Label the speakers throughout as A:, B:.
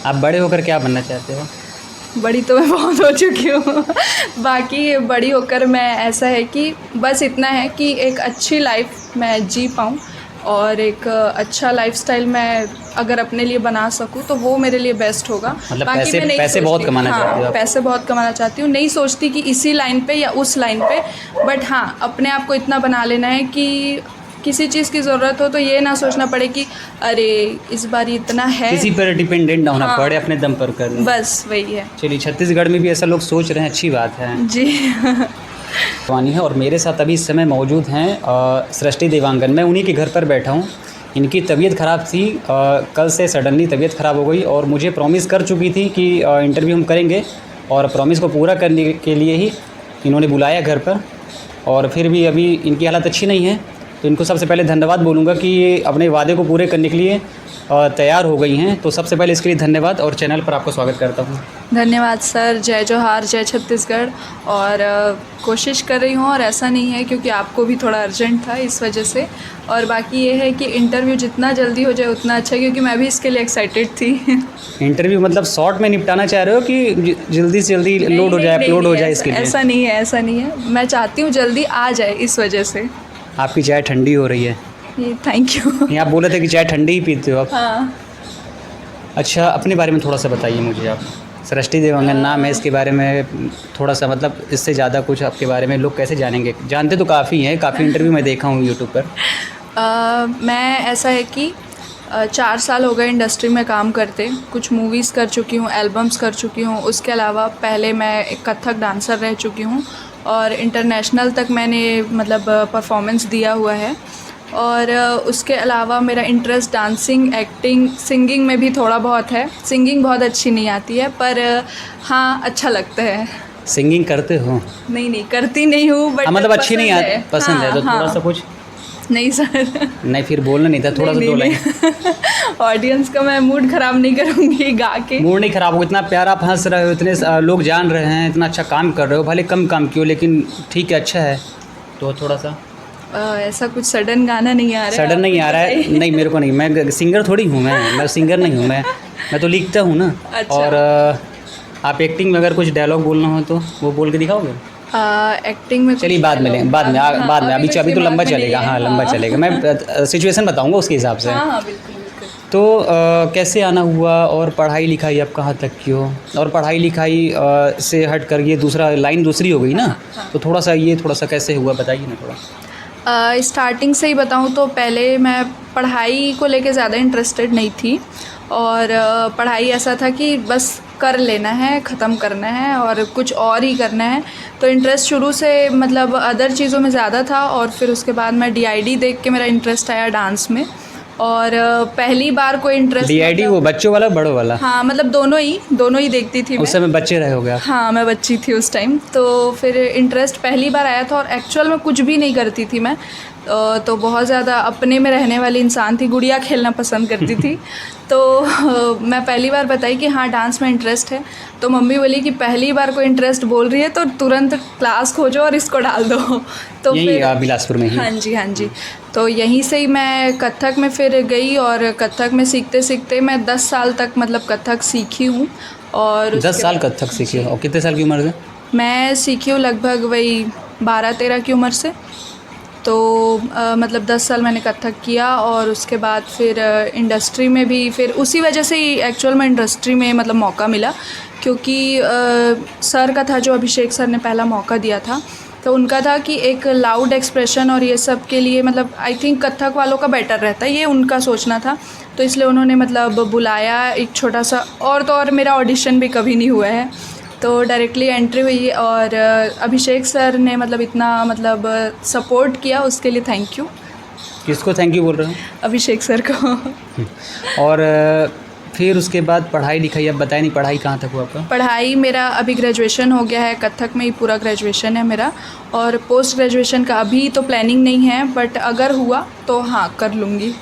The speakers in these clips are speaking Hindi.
A: आप बड़े होकर क्या बनना चाहते हो?
B: बड़ी तो मैं बहुत हो चुकी हूँ। बाकी बड़ी होकर मैं ऐसा है कि बस इतना है कि एक अच्छी लाइफ मैं जी पाऊँ और एक अच्छा लाइफस्टाइल मैं अगर अपने लिए बना सकूँ तो वो मेरे लिए बेस्ट होगा।
A: मतलब
B: बाकी मैं नहीं
A: पैसे बहुत
B: सोचती,
A: कमाना चाहते हो
B: हाँ
A: आप?
B: पैसे बहुत कमाना चाहती हूँ, नहीं सोचती कि इसी लाइन पे या उस लाइन पे, बट हाँ अपने आप को इतना बना लेना है कि किसी चीज़ की ज़रूरत हो तो ये ना सोचना पड़े कि अरे इस बार इतना है,
A: किसी पर डिपेंडेंट ना होना
B: हाँ,
A: पड़े, अपने दम पर करना।
B: बस वही है।
A: चलिए, छत्तीसगढ़ में भी ऐसा लोग सोच रहे हैं, अच्छी बात है।
B: जी।
A: वानी है और मेरे साथ अभी इस समय मौजूद हैं सृष्टि देवांगन। मैं उन्हीं के घर पर बैठा हूँ। इनकी तबीयत ख़राब थी, कल से सडनली तबीयत ख़राब हो गई और मुझे प्रॉमिस कर चुकी थी कि इंटरव्यू हम करेंगे, और प्रॉमिस को पूरा करने के लिए ही इन्होंने बुलाया घर पर। और फिर भी अभी इनकी हालत अच्छी नहीं है, तो इनको सबसे पहले धन्यवाद बोलूँगा कि ये अपने वादे को पूरे करने के लिए तैयार हो गई हैं। तो सबसे पहले इसके लिए धन्यवाद और चैनल पर आपको स्वागत करता हूँ।
B: धन्यवाद सर, जय जोहार, जय छत्तीसगढ़। और कोशिश कर रही हूँ और ऐसा नहीं है क्योंकि आपको भी थोड़ा अर्जेंट था इस वजह से। और बाकी ये है कि इंटरव्यू जितना जल्दी हो जाए उतना अच्छा, क्योंकि मैं भी इसके लिए एक्साइटेड थी।
A: इंटरव्यू मतलब शॉर्ट में निपटाना चाह रहे हो कि जल्दी से जल्दी लोड हो जाए, अपलोड हो जाए इसके लिए?
B: ऐसा नहीं है, ऐसा नहीं है, मैं चाहती हूँ जल्दी आ जाए इस वजह से।
A: आपकी चाय ठंडी हो रही है।
B: ये थैंक यू।
A: नहीं, आप बोले थे कि चाय ठंडी ही पीते हो आप।
B: हाँ।
A: अच्छा, अपने बारे में थोड़ा सा बताइए मुझे आप। सृष्टि देवांगन नाम है, इसके बारे में थोड़ा सा, मतलब इससे ज़्यादा कुछ आपके बारे में लोग कैसे जानेंगे? जानते तो काफ़ी हैं, काफ़ी इंटरव्यू मैं देखा हूँ यूट्यूब पर।
B: मैं ऐसा है कि 4 साल हो गए इंडस्ट्री में काम करते, कुछ मूवीज़ कर चुकी हूँ, एल्बम्स कर चुकी हूँ। उसके अलावा पहले मैं एक कथक डांसर रह चुकी हूँ और इंटरनेशनल तक मैंने मतलब परफॉर्मेंस दिया हुआ है। और उसके अलावा मेरा इंटरेस्ट डांसिंग, एक्टिंग, सिंगिंग में भी थोड़ा बहुत है। सिंगिंग बहुत अच्छी नहीं आती है पर हाँ अच्छा लगता है।
A: सिंगिंग करते हो?
B: नहीं करती नहीं हूँ, बट
A: मतलब अच्छी नहीं आती, पसंद है तो थोड़ा सा कुछ?
B: नहीं सर।
A: नहीं, फिर बोलना नहीं था, थोड़ा सा दो लाइन।
B: ऑडियंस का मैं मूड ख़राब नहीं करूँगी गा के।
A: मूड नहीं ख़राब हो, इतना प्यारा आप हंस रहे हो, इतने लोग जान रहे हैं, इतना अच्छा काम कर रहे हो, भले कम काम किए हो लेकिन ठीक है, अच्छा है। तो थोड़ा सा
B: ऐसा कुछ सडन गाना नहीं आ रहा है?
A: सडन नहीं आ रहा है? नहीं, मेरे को नहीं, मैं सिंगर थोड़ी हूँ, मैं सिंगर नहीं हूँ, मैं तो लिखता हूँ ना।
B: अच्छा।
A: और आप एक्टिंग में अगर कुछ डायलॉग बोलना हो तो वो बोल के दिखाओगे?
B: एक्टिंग में
A: चलिए बाद में लें, बाद में अभी तो लंबा चलेगा। हाँ, लंबा चलेगा, मैं सिचुएशन बताऊँगा उसके हिसाब से।
B: हाँ बिल्कुल बिल्कुल।
A: तो कैसे आना हुआ और पढ़ाई लिखाई आप कहाँ तक की हो? और पढ़ाई लिखाई से हट कर ये दूसरा लाइन दूसरी हो गई ना, तो थोड़ा सा कैसे हुआ बताइए ना थोड़ा।
B: स्टार्टिंग से ही बताऊँ तो पहले मैं पढ़ाई को लेके ज़्यादा इंटरेस्टेड नहीं थी और पढ़ाई ऐसा था कि बस कर लेना है, ख़त्म करना है और कुछ और ही करना है। तो इंटरेस्ट शुरू से मतलब अदर चीज़ों में ज़्यादा था और फिर उसके बाद मैं DID देख के मेरा इंटरेस्ट आया डांस में। और पहली बार कोई इंटरेस्ट
A: DID वो बच्चों वाला बड़ों वाला?
B: हाँ मतलब दोनों ही देखती थी मैं।
A: उस समय बच्चे रहे होगे आप?
B: हाँ मैं बच्ची थी उस टाइम। तो फिर इंटरेस्ट पहली बार आया था और एक्चुअल में कुछ भी नहीं करती थी मैं, तो बहुत ज़्यादा अपने में रहने वाली इंसान थी, गुड़िया खेलना पसंद करती थी। तो मैं पहली बार बताई कि हाँ डांस में इंटरेस्ट है, तो मम्मी बोली कि पहली बार कोई इंटरेस्ट बोल रही है तो तुरंत क्लास खोजो और इसको डाल दो। तो
A: यही
B: फिर
A: बिलासपुर में ही?
B: हाँ जी। तो यहीं से ही मैं कथक में फिर गई और कथक में सीखते सीखते मैं 10 साल तक मतलब कथक सीखी हूँ। और
A: 10 साल कथक सीखी हो? और कितने साल की उम्र से?
B: मैं सीखी हूँ लगभग वही 12-13 की उम्र से। तो मतलब 10 साल मैंने कथक किया और उसके बाद फिर इंडस्ट्री में भी फिर उसी वजह से ही एक्चुअल में इंडस्ट्री में मतलब मौका मिला, क्योंकि सर का था जो अभिषेक सर ने पहला मौका दिया था, तो उनका था कि एक लाउड एक्सप्रेशन और ये सब के लिए मतलब आई थिंक कथक वालों का बेटर रहता है, ये उनका सोचना था। तो इसलिए उन्होंने मतलब बुलाया एक छोटा सा, और तो और मेरा ऑडिशन भी कभी नहीं हुआ है, तो डायरेक्टली एंट्री हुई और अभिषेक सर ने मतलब इतना मतलब सपोर्ट किया, उसके लिए थैंक यू।
A: किसको थैंक यू बोल रहे हो?
B: अभिषेक सर को।
A: और फिर उसके बाद पढ़ाई लिखाई अब बताया नहीं, पढ़ाई कहाँ तक हुआ आपका?
B: पढ़ाई मेरा अभी ग्रेजुएशन हो गया है, कथक में ही पूरा ग्रेजुएशन है मेरा, और पोस्ट ग्रेजुएशन का अभी तो प्लानिंग नहीं है, बट अगर हुआ तो हाँ कर लूँगी।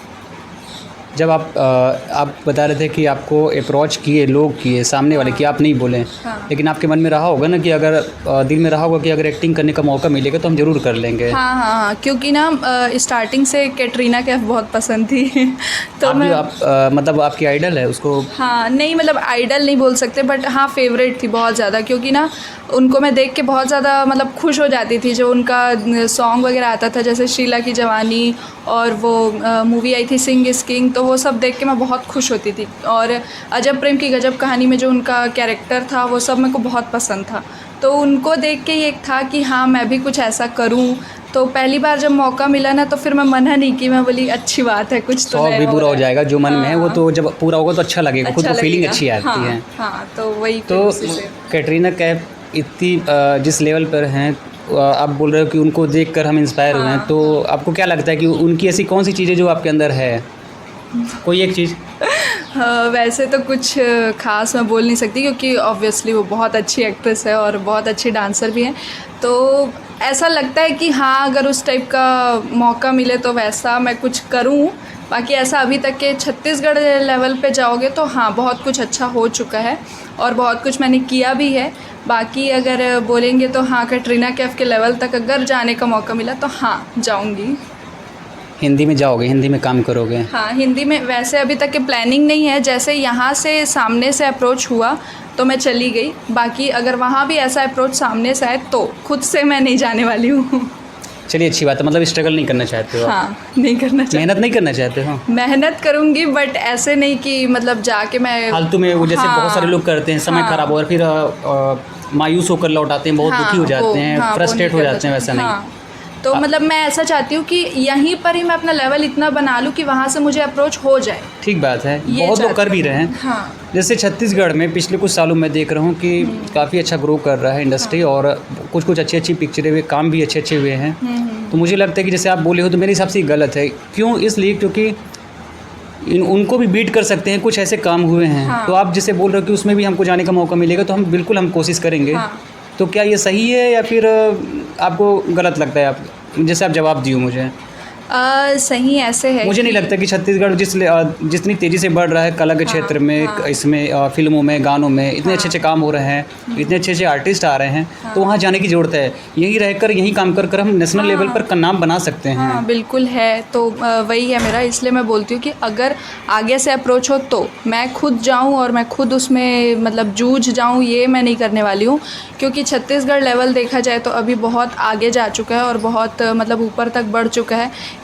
A: जब आप बता रहे थे कि आपको अप्रोच किए, लोग किए, सामने वाले कि आप नहीं बोले,
B: हाँ।
A: लेकिन आपके मन में रहा होगा ना कि अगर दिल में रहा होगा कि अगर एक्टिंग करने का मौका मिलेगा तो हम ज़रूर कर लेंगे।
B: हाँ हाँ हाँ, क्योंकि ना स्टार्टिंग से कैटरीना कैफ बहुत पसंद थी तो
A: मतलब आपकी आइडल है उसको?
B: हाँ, नहीं मतलब आइडल नहीं बोल सकते, बट हाँ फेवरेट थी बहुत ज़्यादा, क्योंकि ना उनको मैं देख के बहुत ज़्यादा मतलब खुश हो जाती थी। जो उनका सॉन्ग वगैरह आता था, जैसे शीला की जवानी, और वो मूवी आई थी सिंग इज़ किंग, तो वो सब देख के मैं बहुत खुश होती थी। और अजब प्रेम की गजब कहानी में जो उनका कैरेक्टर था वो सब मेरे को बहुत पसंद था। तो उनको देख के ये एक था कि हाँ मैं भी कुछ ऐसा करूँ। तो पहली बार जब मौका मिला ना तो फिर मैं मना नहीं की, मैं बोली अच्छी बात है, कुछ तो
A: शौक भी पूरा हो जाएगा जो मन में है, वो
B: हाँ।
A: तो जब पूरा होगा तो अच्छा लगेगा, खुद
B: अच्छा
A: को फीलिंग
B: लगेगा।
A: अच्छी आती
B: हाँ,
A: है।
B: हाँ, तो वही फिर
A: तो
B: उसी से।
A: कैटरीना कैफ इतनी जिस लेवल पर हैं, आप बोल रहे हो कि उनको देखकर हम इंस्पायर हुए हैं,
B: हाँ,
A: तो आपको क्या लगता है कि उनकी ऐसी कौन सी चीज़ें जो आपके अंदर है? कोई एक चीज़?
B: वैसे तो कुछ ख़ास मैं बोल नहीं सकती, क्योंकि ऑब्वियसली वो बहुत अच्छी एक्ट्रेस है और बहुत अच्छी डांसर भी हैं। तो ऐसा लगता है कि हाँ अगर उस टाइप का मौका मिले तो वैसा मैं कुछ करूँ। बाकी ऐसा अभी तक के छत्तीसगढ़ लेवल पे जाओगे तो हाँ बहुत कुछ अच्छा हो चुका है और बहुत कुछ मैंने किया भी है। बाकी अगर बोलेंगे तो हाँ कैटरीना कैफ के लेवल तक अगर जाने का मौका मिला तो हाँ जाऊँगी।
A: हिंदी में जाओगे, हिंदी में काम करोगे?
B: हाँ, हिंदी में वैसे अभी तक की प्लानिंग नहीं है। जैसे यहाँ से सामने से अप्रोच हुआ तो मैं चली गई। बाकी अगर वहाँ भी ऐसा अप्रोच सामने से आए तो खुद से मैं नहीं जाने वाली हूँ।
A: चलिए अच्छी बात है, मतलब स्ट्रगल नहीं करना चाहते हो आप?
B: हाँ, नहीं करना चाहिए।
A: मेहनत नहीं करना चाहते हो?
B: मेहनत करूँगी बट ऐसे नहीं कि मतलब जाके मैं
A: फालतू में वो जैसे बहुत सारे लोग करते हैं, समय
B: हाँ।
A: खराब हो और फिर मायूस होकर लौट आते हैं, बहुत दुखी हो जाते हैं, फ्रस्ट्रेट हो जाते हैं, वैसा नहीं।
B: हाँ, तो मतलब मैं ऐसा चाहती हूँ कि यहीं पर ही मैं अपना लेवल इतना बना लूँ कि वहाँ से मुझे अप्रोच हो जाए।
A: ठीक बात है,
B: ये
A: बहुत लोग कर
B: चाहती
A: भी रहे हैं।
B: हूँ। हाँ,
A: जैसे छत्तीसगढ़ में पिछले कुछ सालों में देख रहा हूँ कि काफ़ी अच्छा ग्रो कर रहा है इंडस्ट्री, और कुछ कुछ अच्छी अच्छी पिक्चरें हुए, काम भी अच्छे अच्छे हुए हैं। तो मुझे लगता है कि जैसे आप बोले हो तो मेरे हिसाब से ये गलत है। क्यों? इसलिए क्योंकि उनको भी बीट कर सकते हैं, कुछ ऐसे काम हुए हैं।
B: हाँ।
A: तो आप जैसे बोल रहे हो कि उसमें भी हमको जाने का मौका मिलेगा तो हम बिल्कुल हम कोशिश करेंगे।
B: हाँ।
A: तो क्या ये सही है या फिर आपको गलत लगता है? आप जैसे आप जवाब दियो मुझे।
B: सही ऐसे है
A: मुझे नहीं
B: कि-
A: लगता कि छत्तीसगढ़ जितनी तेज़ी से बढ़ रहा है कला के क्षेत्र में,
B: हाँ।
A: इसमें फिल्मों में, गानों में इतने अच्छे अच्छे काम हो रहे हैं, इतने अच्छे अच्छे आर्टिस्ट आ रहे हैं, तो वहाँ जाने की ज़रूरत है। यहीं रहकर यहीं काम कर कर हम नेशनल लेवल पर नाम बना सकते हैं।
B: हाँ बिल्कुल है। तो वही है मेरा, इसलिए मैं बोलती हूँ कि अगर आगे से अप्रोच हो तो मैं खुद जाऊँ और मैं खुद उसमें मतलब जूझ जाऊँ, ये मैं नहीं करने वाली हूँ। क्योंकि छत्तीसगढ़ लेवल देखा जाए तो अभी बहुत आगे जा चुका है और बहुत मतलब ऊपर तक बढ़ चुका है।